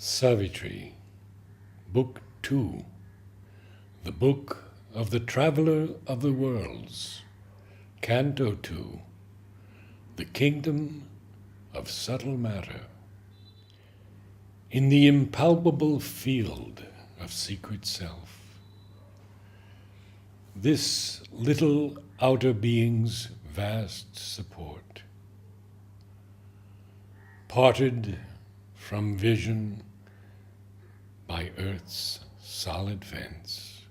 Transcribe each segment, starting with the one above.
Savitri, Book 2, The Book of the Traveller of the Worlds, Canto 2, The Kingdom of Subtle Matter. In the impalpable field of secret self, this little outer being's vast support, parted from vision by earth's solid fence,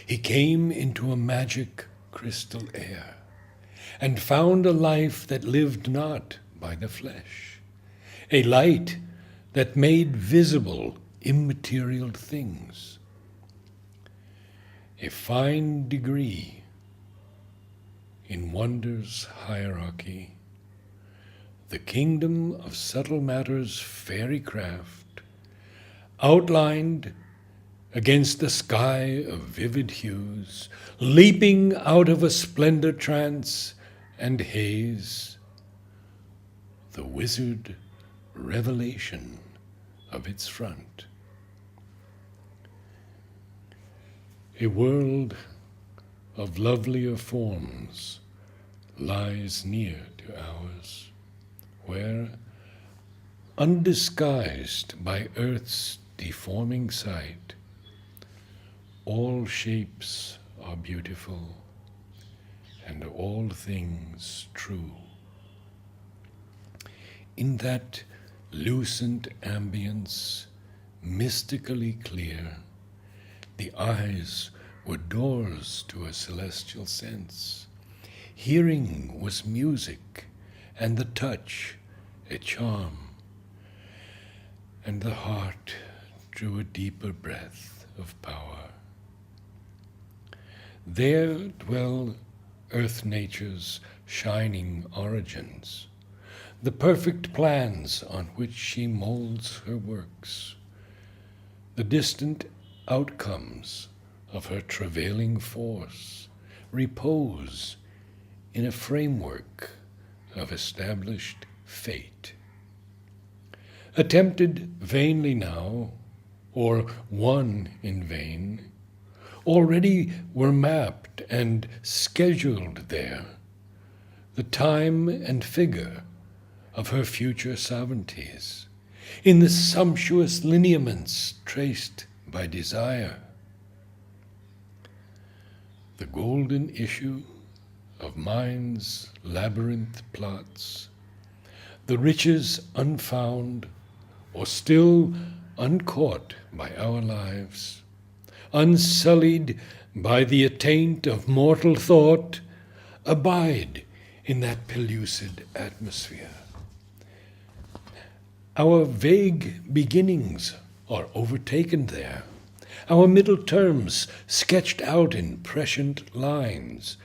he came into a magic crystal air, and found a life that lived not by the flesh, a light that made visible immaterial things, a fine degree in wonder's hierarchy, the kingdom of subtle matter's fairy craft, outlined against the sky of vivid hues, leaping out of a splendor trance and haze, the wizard revelation of its front. A world of lovelier forms lies near to ours, where, undisguised by earth's deforming sight, all shapes are beautiful and all things true. In that lucent ambience, mystically clear, the eyes were doors to a celestial sense. Hearing was music, and the touch a charm, and the heart drew a deeper breath of power. There dwell earth nature's shining origins, the perfect plans on which she molds her works, the distant outcomes of her travailing force repose in a framework of established fate. Attempted vainly now, or won in vain, already were mapped and scheduled there the time and figure of her future sovereignties, in the sumptuous lineaments traced by desire. The golden issue of mind's labyrinth plots, the riches unfound or still uncaught by our lives, unsullied by the attaint of mortal thought, abide in that pellucid atmosphere. Our vague beginnings are overtaken there, our middle terms sketched out in prescient lines,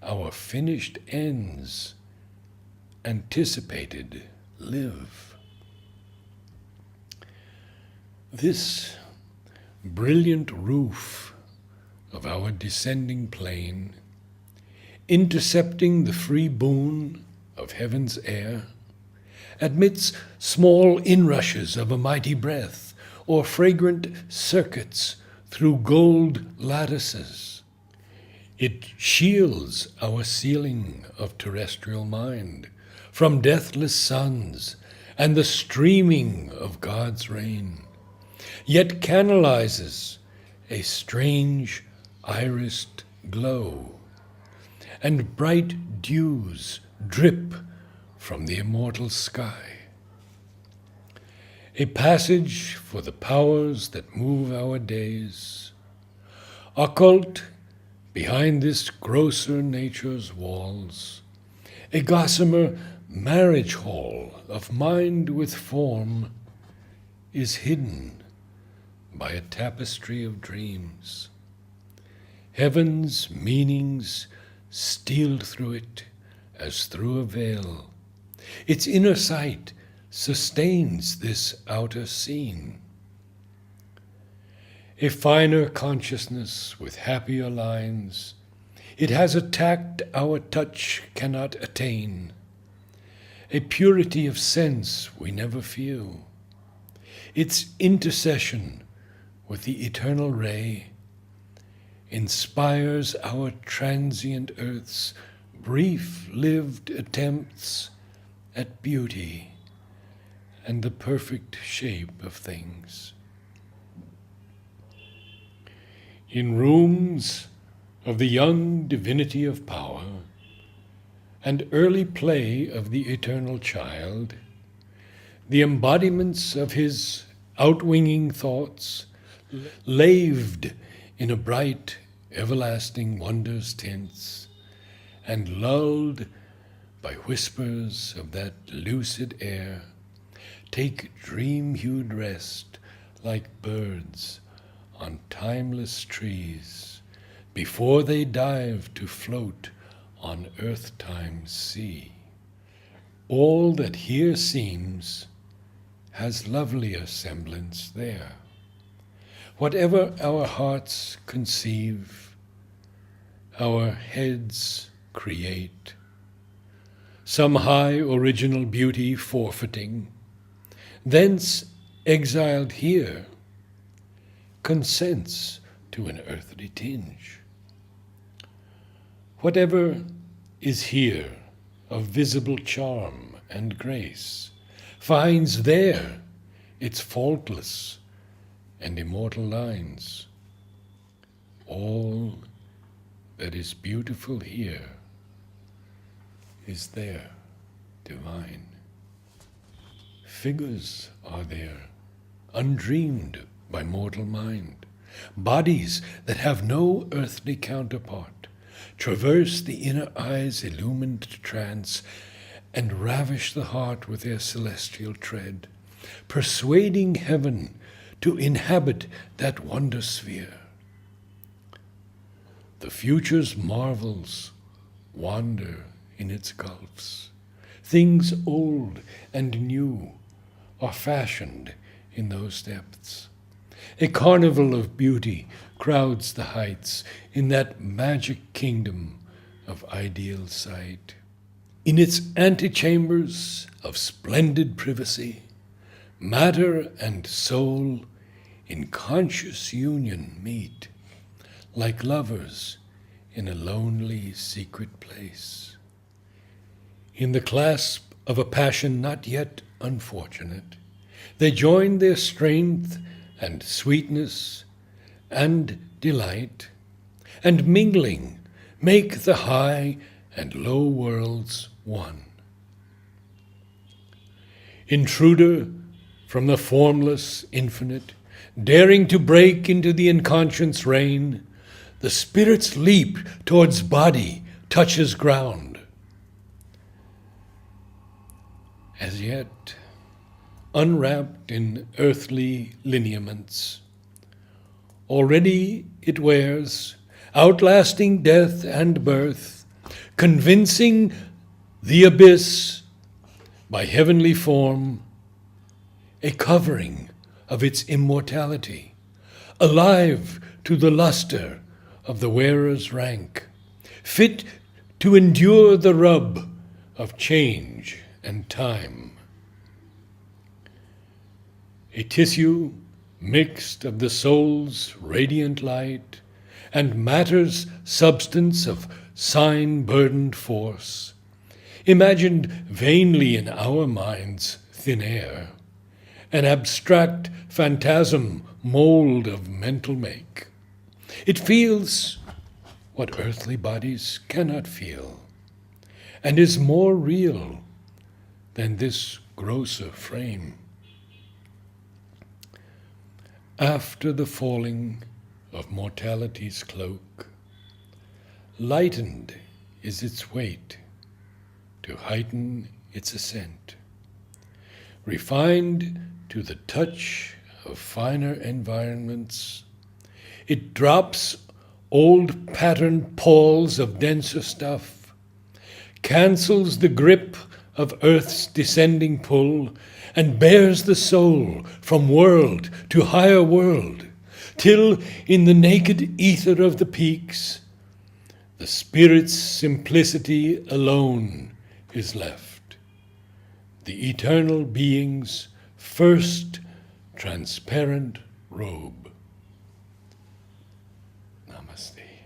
our finished ends anticipated live. This brilliant roof of our descending plane, intercepting the free boon of heaven's air, admits small inrushes of a mighty breath, or fragrant circuits through gold lattices. It shields our ceiling of terrestrial mind from deathless suns and the streaming of God's rain, yet canalizes a strange irised glow, and bright dews drip from the immortal sky. A passage for the powers that move our days, occult behind this grosser nature's walls, a gossamer marriage hall of mind with form, is hidden by a tapestry of dreams. Heaven's meanings steal through it as through a veil. Its inner sight sustains this outer scene. A finer consciousness with happier lines, it has a tact our touch cannot attain, a purity of sense we never feel. Its intercession with the eternal ray inspires our transient earth's brief-lived attempts at beauty and the perfect shape of things. In rooms of the young divinity of power and early play of the eternal child, the embodiments of his outwinging thoughts, laved in a bright, everlasting wonder's tints, and lulled by whispers of that lucid air, take dream-hued rest like birds on timeless trees before they dive to float on earth-time's sea. All that here seems has lovelier semblance there. Whatever our hearts conceive, our heads create, some high original beauty forfeiting, thence exiled here, consents to an earthly tinge. Whatever is here of visible charm and grace finds there its faultless and immortal lines. All that is beautiful here is there divine. Figures are there, undreamed by mortal mind. Bodies that have no earthly counterpart traverse the inner eye's illumined trance and ravish the heart with their celestial tread, persuading heaven to inhabit that wonder sphere. The future's marvels wander in its gulfs. Things old and new are fashioned in those depths. A carnival of beauty crowds the heights in that magic kingdom of ideal sight. In its antechambers of splendid privacy, matter and soul in conscious union meet, like lovers in a lonely secret place. In the clasp of a passion not yet unfortunate, they join their strength and sweetness and delight, and mingling make the high and low worlds one. Intruder from the formless infinite, daring to break into the unconscious reign, the spirit's leap towards body touches ground. As yet, unwrapped in earthly lineaments, already it wears, outlasting death and birth, convincing the abyss by heavenly form, a covering of its immortality, alive to the luster of the wearer's rank, fit to endure the rub of change and time. A tissue mixed of the soul's radiant light and matter's substance of sign-burdened force, imagined vainly in our minds thin air, an abstract phantasm mold of mental make. It feels what earthly bodies cannot feel, and is more real than this grosser frame. After the falling of mortality's cloak, lightened is its weight to heighten its ascent, refined to the touch of finer environments. It drops old patterned palls of denser stuff, cancels the grip of earth's descending pull, and bears the soul from world to higher world, till in the naked ether of the peaks, the spirit's simplicity alone is left, the eternal being's first transparent robe. Namaste.